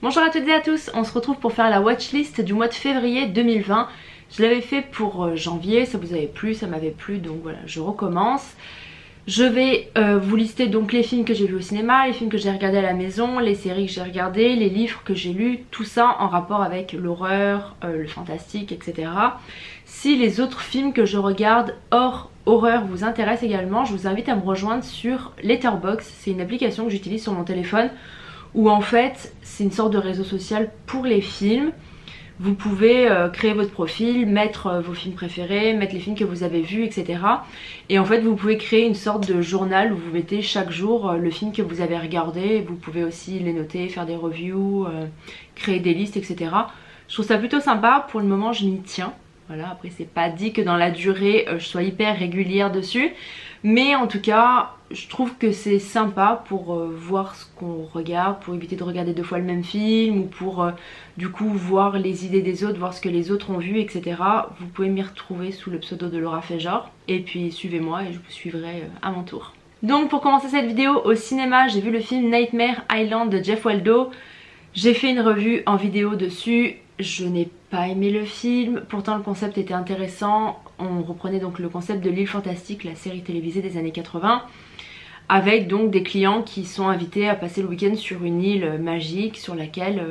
Bonjour à toutes et à tous, on se retrouve pour faire la watchlist du mois de février 2020. Je l'avais fait pour janvier, ça vous avait plu, ça m'avait plu, donc voilà, je recommence. Je vais vous lister donc les films que j'ai vus au cinéma, les films que j'ai regardés à la maison, les séries que j'ai regardées, les livres que j'ai lus, tout ça en rapport avec l'horreur, le fantastique, etc. Si les autres films que je regarde hors horreur vous intéressent également, je vous invite à me rejoindre sur Letterboxd. C'est une application que j'utilise sur mon téléphone où en fait c'est une sorte de réseau social pour les films. Vous pouvez créer votre profil, mettre vos films préférés, mettre les films que vous avez vus, etc. Et en fait vous pouvez créer une sorte de journal où vous mettez chaque jour le film que vous avez regardé. Vous pouvez aussi les noter, faire des reviews, créer des listes, etc. Je trouve ça plutôt sympa, pour le moment je m'y tiens. Voilà, après c'est pas dit que dans la durée je sois hyper régulière dessus. Mais en tout cas, je trouve que c'est sympa pour voir ce qu'on regarde, pour éviter de regarder deux fois le même film, ou pour du coup voir les idées des autres, voir ce que les autres ont vu, etc. Vous pouvez m'y retrouver sous le pseudo de Laura Fejor. Et puis suivez-moi et je vous suivrai à mon tour. Donc pour commencer cette vidéo, au cinéma, j'ai vu le film Nightmare Island de Jeff Waldo. J'ai fait une revue en vidéo dessus. Je n'ai pas aimé le film, pourtant le concept était intéressant. On reprenait donc le concept de l'île fantastique, la série télévisée des années 80, avec donc des clients qui sont invités à passer le week-end sur une île magique sur laquelle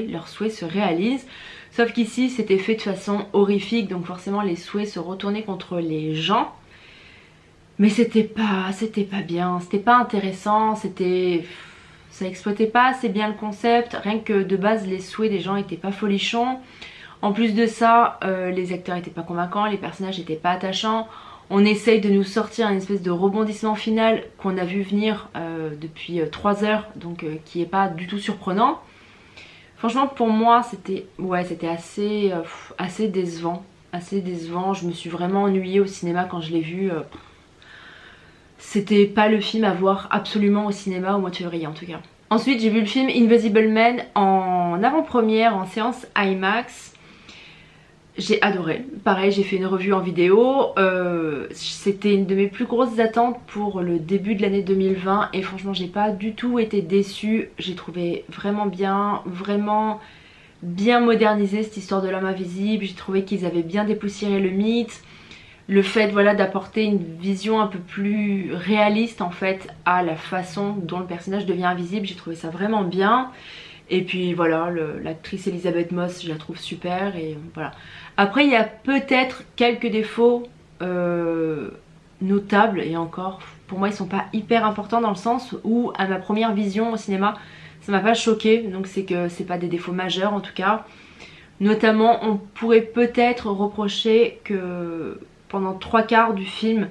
leurs souhaits se réalisent. Sauf qu'ici c'était fait de façon horrifique, donc forcément les souhaits se retournaient contre les gens. Mais c'était pas bien, c'était pas intéressant, ça exploitait pas assez bien le concept, rien que de base les souhaits des gens étaient pas folichons. En plus de ça, les acteurs étaient pas convaincants, les personnages étaient pas attachants. On essaye de nous sortir une espèce de rebondissement final qu'on a vu venir depuis 3 heures, donc qui est pas du tout surprenant. Franchement pour moi c'était assez décevant. Assez décevant, je me suis vraiment ennuyée au cinéma quand je l'ai vu. C'était pas le film à voir absolument au cinéma au mois de février en tout cas. Ensuite j'ai vu le film Invisible Man en avant-première, en séance IMAX. J'ai adoré. Pareil, j'ai fait une revue en vidéo. C'était une de mes plus grosses attentes pour le début de l'année 2020 et franchement j'ai pas du tout été déçue. J'ai trouvé vraiment bien modernisé cette histoire de l'homme invisible. J'ai trouvé qu'ils avaient bien dépoussiéré le mythe. Le fait voilà, d'apporter une vision un peu plus réaliste en fait à la façon dont le personnage devient invisible, j'ai trouvé ça vraiment bien. Et puis voilà, l'actrice Elisabeth Moss, je la trouve super et voilà. Après il y a peut-être quelques défauts notables et encore pour moi ils sont pas hyper importants dans le sens où à ma première vision au cinéma ça m'a pas choqué, donc c'est que c'est pas des défauts majeurs en tout cas. Notamment on pourrait peut-être reprocher que pendant 3/4 du film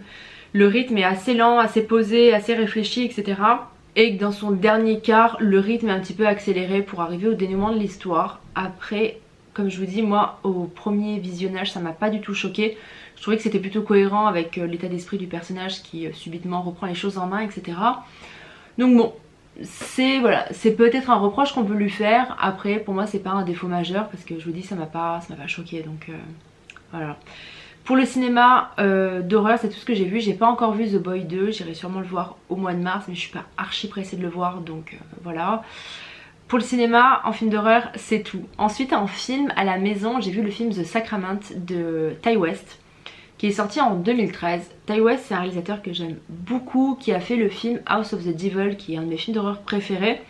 le rythme est assez lent, assez posé, assez réfléchi, etc. Et que dans son dernier quart le rythme est un petit peu accéléré pour arriver au dénouement de l'histoire. Après comme je vous dis, moi au premier visionnage ça m'a pas du tout choqué. Je trouvais que c'était plutôt cohérent avec l'état d'esprit du personnage qui subitement reprend les choses en main, etc. Donc bon, c'est peut-être un reproche qu'on peut lui faire. Après pour moi c'est pas un défaut majeur parce que je vous dis ça m'a pas choqué, donc voilà. Pour le cinéma d'horreur c'est tout ce que j'ai vu. J'ai pas encore vu The Boy 2, j'irai sûrement le voir au mois de mars, mais je suis pas archi pressée de le voir, donc voilà. Pour le cinéma, en film d'horreur c'est tout. Ensuite en film à la maison j'ai vu le film The Sacrament de Ti West, qui est sorti en 2013. Ti West c'est un réalisateur que j'aime beaucoup, qui a fait le film House of the Devil, qui est un de mes films d'horreur préférés,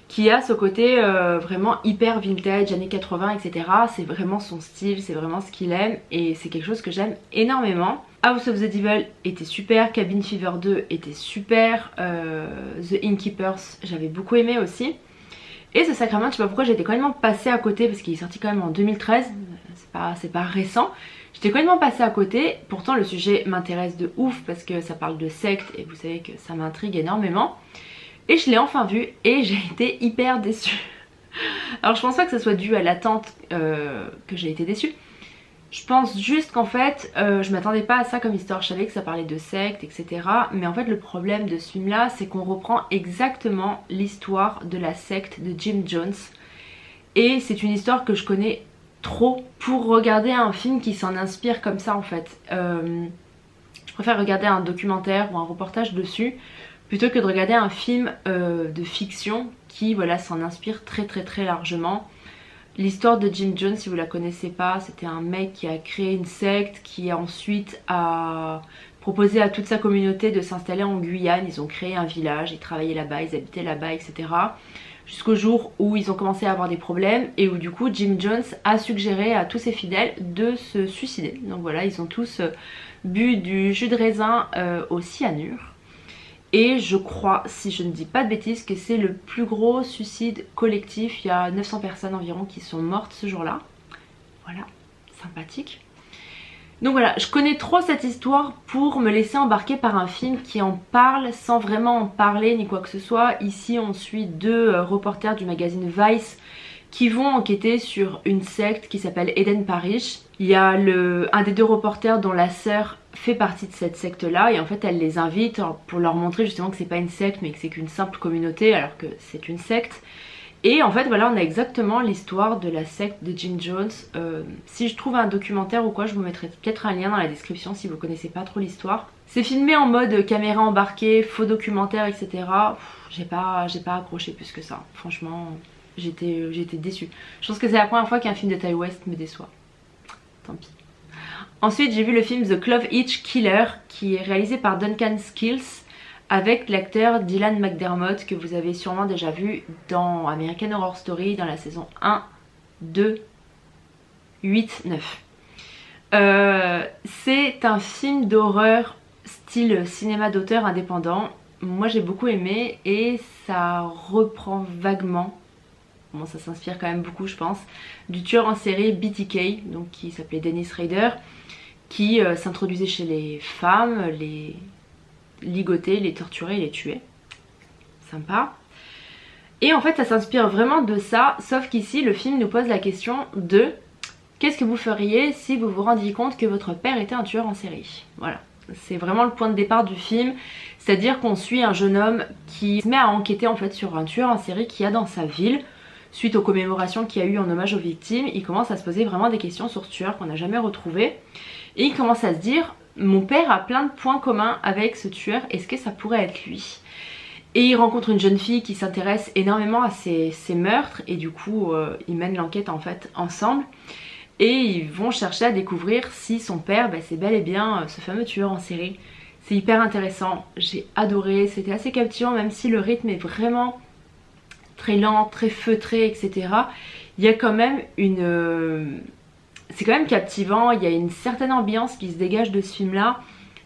qui a ce côté vraiment hyper vintage, années 80, etc. C'est vraiment son style, c'est vraiment ce qu'il aime et c'est quelque chose que j'aime énormément. House of the Devil était super, Cabin Fever 2 était super, The Innkeepers j'avais beaucoup aimé aussi. Et ce Sacrament, je sais pas pourquoi j'étais complètement passée à côté parce qu'il est sorti quand même en 2013, c'est pas récent. J'étais complètement passée à côté, pourtant le sujet m'intéresse de ouf parce que ça parle de secte et vous savez que ça m'intrigue énormément. Et je l'ai enfin vu et j'ai été hyper déçue. Alors je pense pas que ce soit dû à l'attente que j'ai été déçue. Je pense juste qu'en fait je m'attendais pas à ça comme histoire. Je savais que ça parlait de secte, etc. Mais en fait le problème de ce film là c'est qu'on reprend exactement l'histoire de la secte de Jim Jones. Et c'est une histoire que je connais trop pour regarder un film qui s'en inspire comme ça en fait. Je préfère regarder un documentaire ou un reportage dessus plutôt que de regarder un film de fiction qui voilà s'en inspire très largement. L'histoire de Jim Jones, si vous la connaissez pas, c'était un mec qui a créé une secte, qui ensuite a proposé à toute sa communauté de s'installer en Guyane. Ils ont créé un village, ils travaillaient là-bas, ils habitaient là-bas, etc. Jusqu'au jour où ils ont commencé à avoir des problèmes et où du coup Jim Jones a suggéré à tous ses fidèles de se suicider. Donc voilà, ils ont tous bu du jus de raisin au cyanure. Et je crois, si je ne dis pas de bêtises, que c'est le plus gros suicide collectif. Il y a 900 personnes environ qui sont mortes ce jour-là. Voilà, sympathique. Donc voilà, je connais trop cette histoire pour me laisser embarquer par un film qui en parle sans vraiment en parler ni quoi que ce soit. Ici on suit deux reporters du magazine Vice qui vont enquêter sur une secte qui s'appelle Eden Parish. Il y a un des deux reporters dont la sœur fait partie de cette secte là et en fait elle les invite pour leur montrer justement que c'est pas une secte mais que c'est qu'une simple communauté alors que c'est une secte. Et en fait voilà, on a exactement l'histoire de la secte de Jim Jones. Si je trouve un documentaire ou quoi, je vous mettrai peut-être un lien dans la description si vous connaissez pas trop l'histoire. C'est filmé en mode caméra embarquée, faux documentaire, etc. J'ai pas accroché plus que ça. Franchement, j'étais déçue. Je pense que c'est la première fois qu'un film de Ty West me déçoit. Tant pis. Ensuite, j'ai vu le film The Clove Hitch Killer qui est réalisé par Duncan Skills avec l'acteur Dylan McDermott que vous avez sûrement déjà vu dans American Horror Story dans la saison 1, 2, 8, 9. C'est un film d'horreur style cinéma d'auteur indépendant. Moi j'ai beaucoup aimé et ça reprend vaguement, bon ça s'inspire quand même beaucoup je pense, du tueur en série BTK, donc qui s'appelait Dennis Rader, qui s'introduisait chez les femmes, les ligoter, les torturer, les tuer. Sympa. Et en fait ça s'inspire vraiment de ça, sauf qu'ici le film nous pose la question de qu'est-ce que vous feriez si vous vous rendiez compte que votre père était un tueur en série. Voilà, c'est vraiment le point de départ du film, c'est-à-dire qu'on suit un jeune homme qui se met à enquêter en fait sur un tueur en série qu'il y a dans sa ville. Suite aux commémorations qu'il y a eu en hommage aux victimes, il commence à se poser vraiment des questions sur ce tueur qu'on n'a jamais retrouvé. Et il commence à se dire, mon père a plein de points communs avec ce tueur, est-ce que ça pourrait être lui? Et il rencontre une jeune fille qui s'intéresse énormément à ces meurtres et du coup ils mènent l'enquête en fait ensemble. Et ils vont chercher à découvrir si son père c'est bel et bien ce fameux tueur en série. C'est hyper intéressant, j'ai adoré, c'était assez captivant même si le rythme est vraiment très lent, très feutré, etc. Il y a quand même une... c'est quand même captivant, il y a une certaine ambiance qui se dégage de ce film là.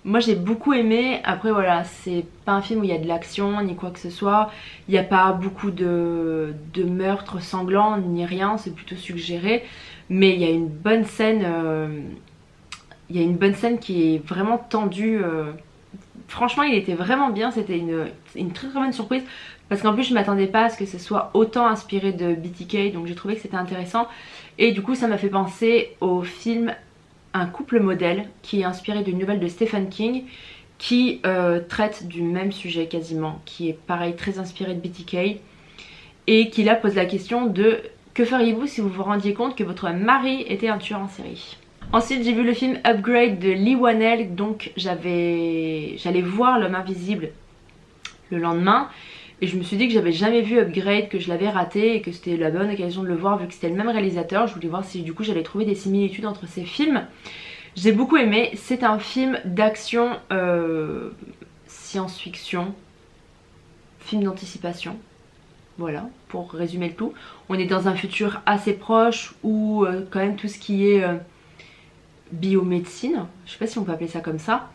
Moi j'ai beaucoup aimé, après voilà, c'est pas un film où il y a de l'action ni quoi que ce soit. Il n'y a pas beaucoup de meurtres sanglants ni rien, c'est plutôt suggéré. Mais il y a une bonne scène, qui est vraiment tendue. Franchement il était vraiment bien, c'était une très bonne surprise. Parce qu'en plus je m'attendais pas à ce que ce soit autant inspiré de BTK, donc j'ai trouvé que c'était intéressant. Et du coup ça m'a fait penser au film Un couple modèle qui est inspiré d'une nouvelle de Stephen King qui traite du même sujet quasiment, qui est pareil très inspiré de BTK et qui là pose la question de que feriez-vous si vous vous rendiez compte que votre mari était un tueur en série. Ensuite j'ai vu le film Upgrade de Leigh Whannell, donc j'allais voir L'Homme Invisible le lendemain. Et je me suis dit que j'avais jamais vu Upgrade, que je l'avais raté et que c'était la bonne occasion de le voir vu que c'était le même réalisateur. Je voulais voir si du coup j'allais trouver des similitudes entre ces films. J'ai beaucoup aimé, c'est un film d'action, science-fiction, film d'anticipation. Voilà, pour résumer le tout. On est dans un futur assez proche où quand même tout ce qui est biomédecine, je sais pas si on peut appeler ça comme ça,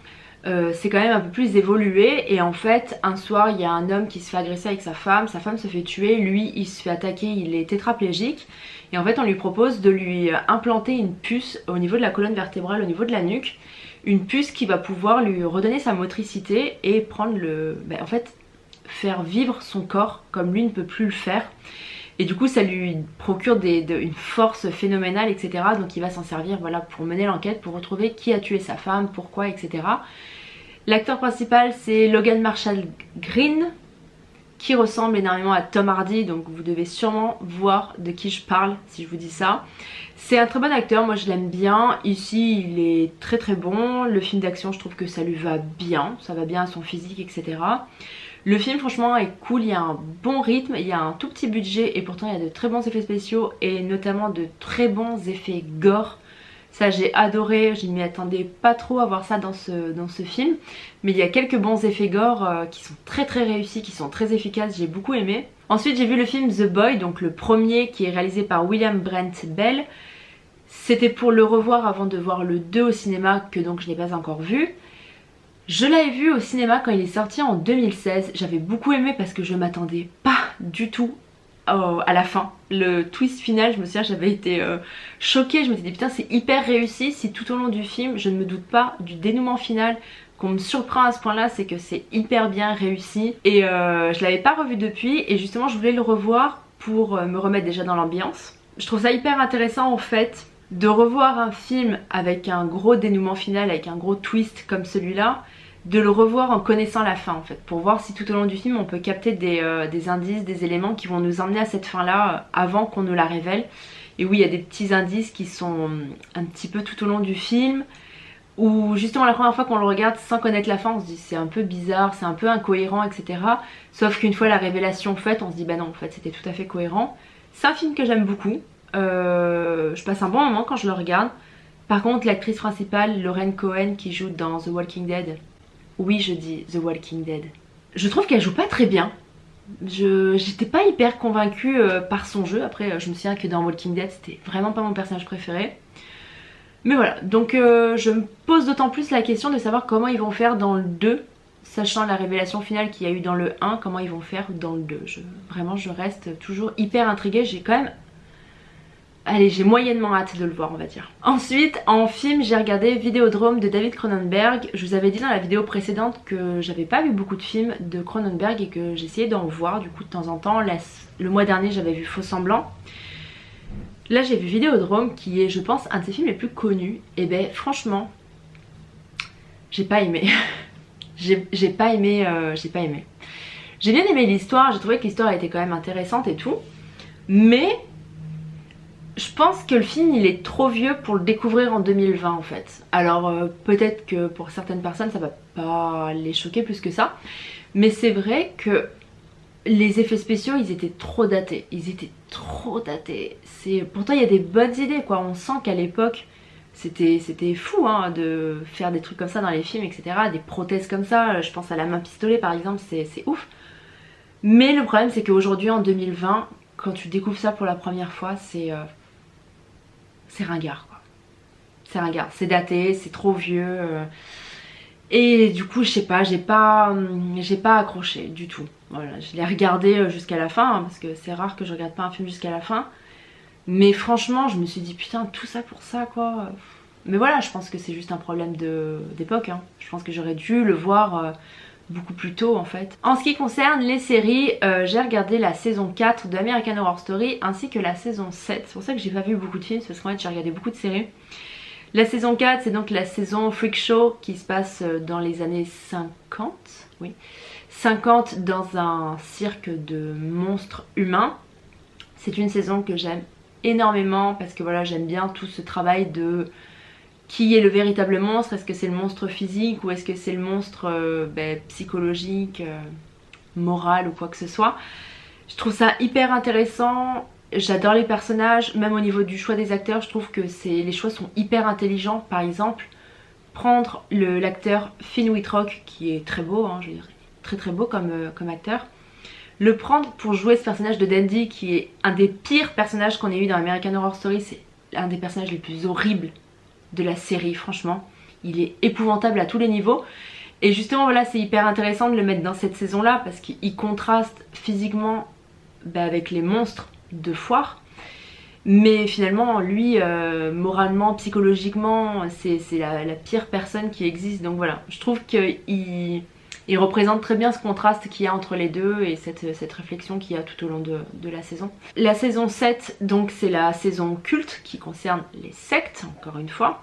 c'est quand même un peu plus évolué. Et en fait un soir il y a un homme qui se fait agresser avec sa femme se fait tuer, lui il se fait attaquer, il est tétraplégique et en fait on lui propose de lui implanter une puce au niveau de la colonne vertébrale, au niveau de la nuque, une puce qui va pouvoir lui redonner sa motricité et prendre en fait faire vivre son corps comme lui ne peut plus le faire. Et du coup ça lui procure une force phénoménale, etc. Donc il va s'en servir voilà, pour mener l'enquête, pour retrouver qui a tué sa femme, pourquoi, etc. L'acteur principal c'est Logan Marshall Green, qui ressemble énormément à Tom Hardy, donc vous devez sûrement voir de qui je parle si je vous dis ça. C'est un très bon acteur, moi je l'aime bien. Ici il est très très bon. Le film d'action je trouve que ça lui va bien, ça va bien à son physique, etc. Le film franchement est cool, il y a un bon rythme, il y a un tout petit budget et pourtant il y a de très bons effets spéciaux et notamment de très bons effets gore. Ça j'ai adoré, je ne m'y attendais pas trop à voir ça dans ce film. Mais il y a quelques bons effets gore qui sont très réussis, qui sont très efficaces, j'ai beaucoup aimé. Ensuite j'ai vu le film The Boy, donc le premier qui est réalisé par William Brent Bell. C'était pour le revoir avant de voir le 2 au cinéma que donc je n'ai pas encore vu. Je l'avais vu au cinéma quand il est sorti en 2016, j'avais beaucoup aimé parce que je m'attendais pas du tout à la fin. Le twist final, je me souviens, j'avais été choquée, je me suis dit putain c'est hyper réussi, si tout au long du film je ne me doute pas du dénouement final, qu'on me surprend à ce point là, c'est que c'est hyper bien réussi. Et je l'avais pas revu depuis et justement je voulais le revoir pour me remettre déjà dans l'ambiance. Je trouve ça hyper intéressant en fait de revoir un film avec un gros dénouement final, avec un gros twist comme celui-là, de le revoir en connaissant la fin en fait, pour voir si tout au long du film on peut capter des indices, des éléments qui vont nous emmener à cette fin là avant qu'on nous la révèle. Et oui, il y a des petits indices qui sont un petit peu tout au long du film, où justement la première fois qu'on le regarde sans connaître la fin on se dit c'est un peu bizarre, c'est un peu incohérent, etc. Sauf qu'une fois la révélation faite on se dit bah non en fait c'était tout à fait cohérent. C'est un film que j'aime beaucoup, je passe un bon moment quand je le regarde. Par contre l'actrice principale, Lauren Cohen, qui joue dans The Walking Dead, oui je dis The Walking Dead, je trouve qu'elle joue pas très bien. J'étais pas hyper convaincue par son jeu. Après je me souviens que dans Walking Dead c'était vraiment pas mon personnage préféré. Mais voilà, donc je me pose d'autant plus la question de savoir comment ils vont faire dans le 2, sachant la révélation finale qu'il y a eu dans le 1, comment ils vont faire dans le 2. Vraiment je reste toujours hyper intriguée, j'ai quand même... Allez, j'ai moyennement hâte de le voir on va dire. Ensuite en film j'ai regardé Vidéodrome de David Cronenberg. Je vous avais dit dans la vidéo précédente que j'avais pas vu beaucoup de films de Cronenberg et que j'essayais d'en voir du coup de temps en temps. Le mois dernier j'avais vu Faux Semblant. Là j'ai vu Vidéodrome qui est je pense un de ses films les plus connus. Et ben franchement j'ai pas aimé. j'ai pas aimé. J'ai bien aimé l'histoire, j'ai trouvé que l'histoire était quand même intéressante et tout. Mais je pense que le film il est trop vieux pour le découvrir en 2020 en fait. Alors peut-être que pour certaines personnes ça va pas les choquer plus que ça. Mais c'est vrai que les effets spéciaux ils étaient trop datés. Pourtant il y a des bonnes idées quoi. On sent qu'à l'époque c'était fou hein, de faire des trucs comme ça dans les films, etc. Des prothèses comme ça, je pense à la main pistolet par exemple, c'est ouf. Mais le problème c'est qu'aujourd'hui en 2020, quand tu découvres ça pour la première fois, c'est ringard quoi. C'est ringard, c'est daté, c'est trop vieux. Et du coup je sais pas, j'ai pas accroché du tout. Voilà, je l'ai regardé jusqu'à la fin, hein, parce que c'est rare que je regarde pas un film jusqu'à la fin. Mais franchement je me suis dit putain tout ça pour ça quoi. Mais voilà, je pense que c'est juste un problème d'époque hein. Je pense que j'aurais dû le voir beaucoup plus tôt en fait. En ce qui concerne les séries, j'ai regardé la saison 4 de American Horror Story ainsi que la saison 7. C'est pour ça que j'ai pas vu beaucoup de films, parce qu'en fait j'ai regardé beaucoup de séries. La saison 4 c'est donc la saison Freak Show qui se passe dans les années 50. Oui, 50 dans un cirque de monstres humains. C'est une saison que j'aime énormément parce que voilà j'aime bien tout ce travail de qui est le véritable monstre. Est-ce que c'est le monstre physique ou est-ce que c'est le monstre psychologique, moral ou quoi que ce soit. Je trouve ça hyper intéressant, j'adore les personnages, même au niveau du choix des acteurs je trouve que les choix sont hyper intelligents. Par exemple prendre l'acteur Finn Wittrock qui est très beau hein, je veux dire, très beau comme acteur, le prendre pour jouer ce personnage de Dandy qui est un des pires personnages qu'on ait eu dans American Horror Story. C'est un des personnages les plus horribles de la série, franchement il est épouvantable à tous les niveaux. Et justement voilà c'est hyper intéressant de le mettre dans cette saison là parce qu'il contraste physiquement avec les monstres de foire, mais finalement lui moralement, psychologiquement c'est la pire personne qui existe. Donc voilà, je trouve qu'il représente très bien ce contraste qu'il y a entre les deux et cette réflexion qu'il y a tout au long de la saison. La saison 7 donc c'est la saison culte qui concerne les sectes encore une fois.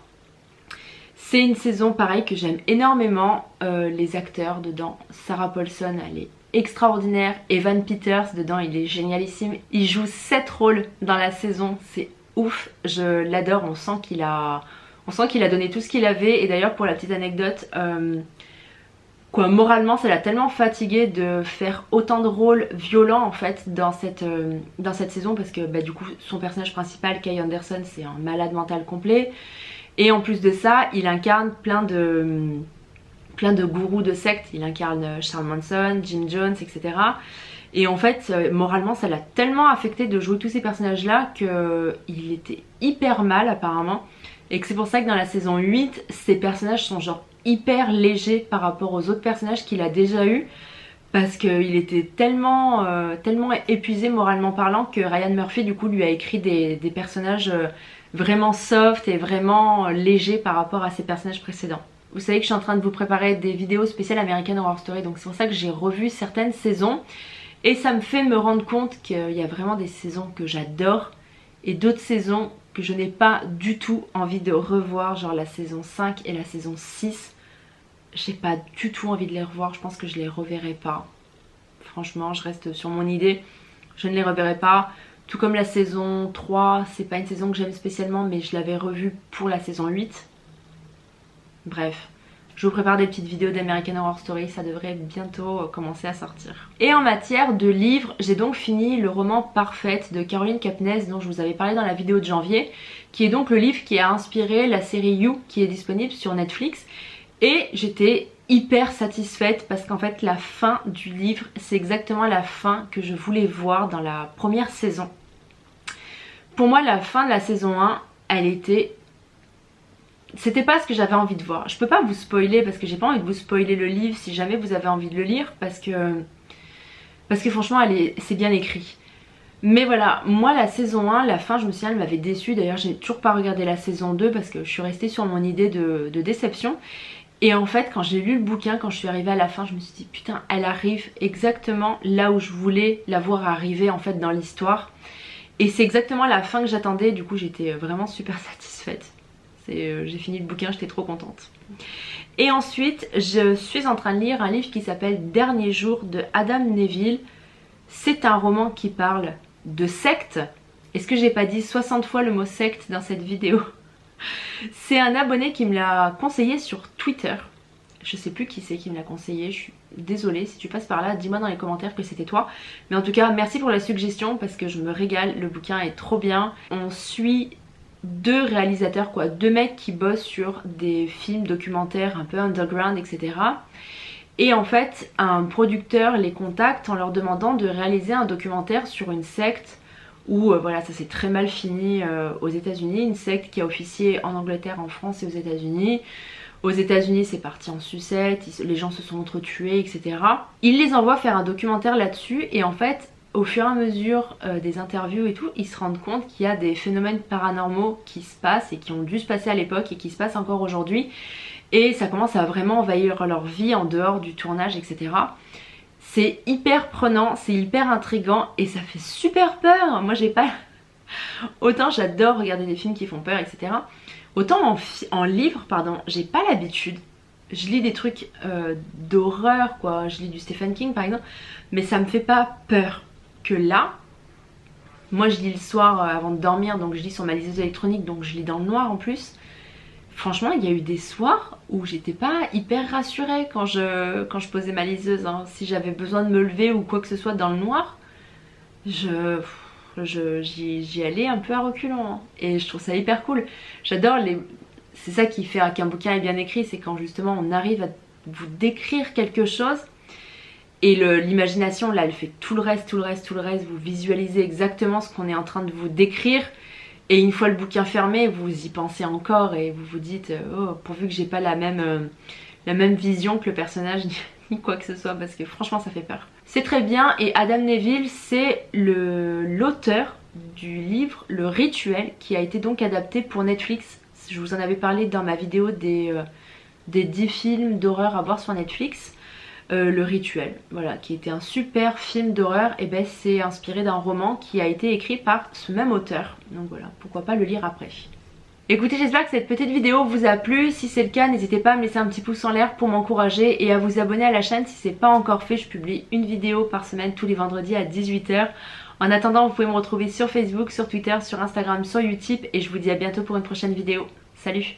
C'est une saison pareil que j'aime énormément, les acteurs dedans, Sarah Paulson elle est extraordinaire, Evan Peters dedans il est génialissime, il joue 7 rôles dans la saison, c'est ouf, je l'adore, on sent qu'il a donné tout ce qu'il avait. Et d'ailleurs pour la petite anecdote, quoi. Moralement ça l'a tellement fatiguée de faire autant de rôles violents en fait dans cette saison, parce que bah, du coup son personnage principal, Kay Anderson, c'est un malade mental complet. Et en plus de ça, il incarne plein de gourous de sectes. Il incarne Charles Manson, Jim Jones, etc. Et en fait, moralement, ça l'a tellement affecté de jouer tous ces personnages-là qu'il était hyper mal apparemment. Et que c'est pour ça que dans la saison 8, ces personnages sont genre hyper légers par rapport aux autres personnages qu'il a déjà eu. Parce qu'il était tellement épuisé moralement parlant que Ryan Murphy du coup lui a écrit des personnages vraiment soft et vraiment légers par rapport à ses personnages précédents. Vous savez que je suis en train de vous préparer des vidéos spéciales American Horror Story, donc c'est pour ça que j'ai revu certaines saisons. Et ça me fait me rendre compte qu'il y a vraiment des saisons que j'adore et d'autres saisons que je n'ai pas du tout envie de revoir, genre la saison 5 et la saison 6. J'ai pas du tout envie de les revoir, je pense que je les reverrai pas. Franchement, je reste sur mon idée, je ne les reverrai pas. Tout comme la saison 3, c'est pas une saison que j'aime spécialement, mais je l'avais revue pour la saison 8. Bref, je vous prépare des petites vidéos d'American Horror Story, ça devrait bientôt commencer à sortir. Et en matière de livres, j'ai donc fini le roman Parfaite de Caroline Kepnes, dont je vous avais parlé dans la vidéo de janvier, qui est donc le livre qui a inspiré la série You, qui est disponible sur Netflix. Et j'étais hyper satisfaite parce qu'en fait la fin du livre, c'est exactement la fin que je voulais voir dans la première saison. Pour moi, la fin de la saison 1, c'était pas ce que j'avais envie de voir. Je peux pas vous spoiler parce que j'ai pas envie de vous spoiler le livre si jamais vous avez envie de le lire, parce que franchement c'est bien écrit. Mais voilà, moi la saison 1, la fin, je me souviens, elle m'avait déçue. D'ailleurs j'ai toujours pas regardé la saison 2 parce que je suis restée sur mon idée de déception. Et en fait quand j'ai lu le bouquin, quand je suis arrivée à la fin, je me suis dit putain, elle arrive exactement là où je voulais la voir arriver en fait dans l'histoire. Et c'est exactement la fin que j'attendais, du coup j'étais vraiment super satisfaite. J'ai fini le bouquin, j'étais trop contente. Et ensuite je suis en train de lire un livre qui s'appelle Dernier jour de Adam Nevill. C'est un roman qui parle de secte. Est-ce que j'ai pas dit 60 fois le mot secte dans cette vidéo? C'est un abonné qui me l'a conseillé sur Twitter. Je sais plus qui c'est qui me l'a conseillé, je suis désolée. Si tu passes par là, dis-moi dans les commentaires que c'était toi. Mais en tout cas, merci pour la suggestion parce que je me régale, le bouquin est trop bien. On suit deux réalisateurs, quoi, deux mecs qui bossent sur des films documentaires un peu underground, etc. Et en fait, un producteur les contacte en leur demandant de réaliser un documentaire sur une secte où voilà, ça s'est très mal fini aux États-Unis, une secte qui a officié en Angleterre, en France et aux États-Unis. Aux États-Unis c'est parti en sucette, les gens se sont entretués, etc. Il les envoie faire un documentaire là-dessus et en fait au fur et à mesure des interviews et tout, ils se rendent compte qu'il y a des phénomènes paranormaux qui se passent et qui ont dû se passer à l'époque et qui se passent encore aujourd'hui. Et ça commence à vraiment envahir leur vie en dehors du tournage, etc. C'est hyper prenant, c'est hyper intriguant et ça fait super peur. Moi j'ai pas... Autant j'adore regarder des films qui font peur, etc. Autant en livre, pardon, j'ai pas l'habitude. Je lis des trucs d'horreur, quoi. Je lis du Stephen King par exemple, mais ça me fait pas peur. Que là, moi je lis le soir avant de dormir, donc je lis sur ma liseuse électronique, donc je lis dans le noir en plus. Franchement, il y a eu des soirs où j'étais pas hyper rassurée quand je posais ma liseuse, hein. Si j'avais besoin de me lever ou quoi que ce soit dans le noir, j'y allais un peu à reculons, hein. Et je trouve ça hyper cool. J'adore c'est ça qui fait qu'un bouquin est bien écrit, c'est quand justement on arrive à vous décrire quelque chose et l'imagination là elle fait tout le reste, vous visualisez exactement ce qu'on est en train de vous décrire. Et une fois le bouquin fermé, vous y pensez encore et vous vous dites oh, pourvu que j'ai pas la même vision que le personnage ni quoi que ce soit, parce que franchement ça fait peur. C'est très bien. Et Adam Nevill, c'est l'auteur du livre Le Rituel qui a été donc adapté pour Netflix. Je vous en avais parlé dans ma vidéo des 10 films d'horreur à voir sur Netflix. Le Rituel, voilà, qui était un super film d'horreur, et ben c'est inspiré d'un roman qui a été écrit par ce même auteur. Donc voilà, pourquoi pas le lire après. Écoutez, j'espère que cette petite vidéo vous a plu. Si c'est le cas, n'hésitez pas à me laisser un petit pouce en l'air pour m'encourager et à vous abonner à la chaîne si c'est pas encore fait. Je publie une vidéo par semaine tous les vendredis à 18 h. En attendant, vous pouvez me retrouver sur Facebook, sur Twitter, sur Instagram, sur YouTube et je vous dis à bientôt pour une prochaine vidéo. Salut!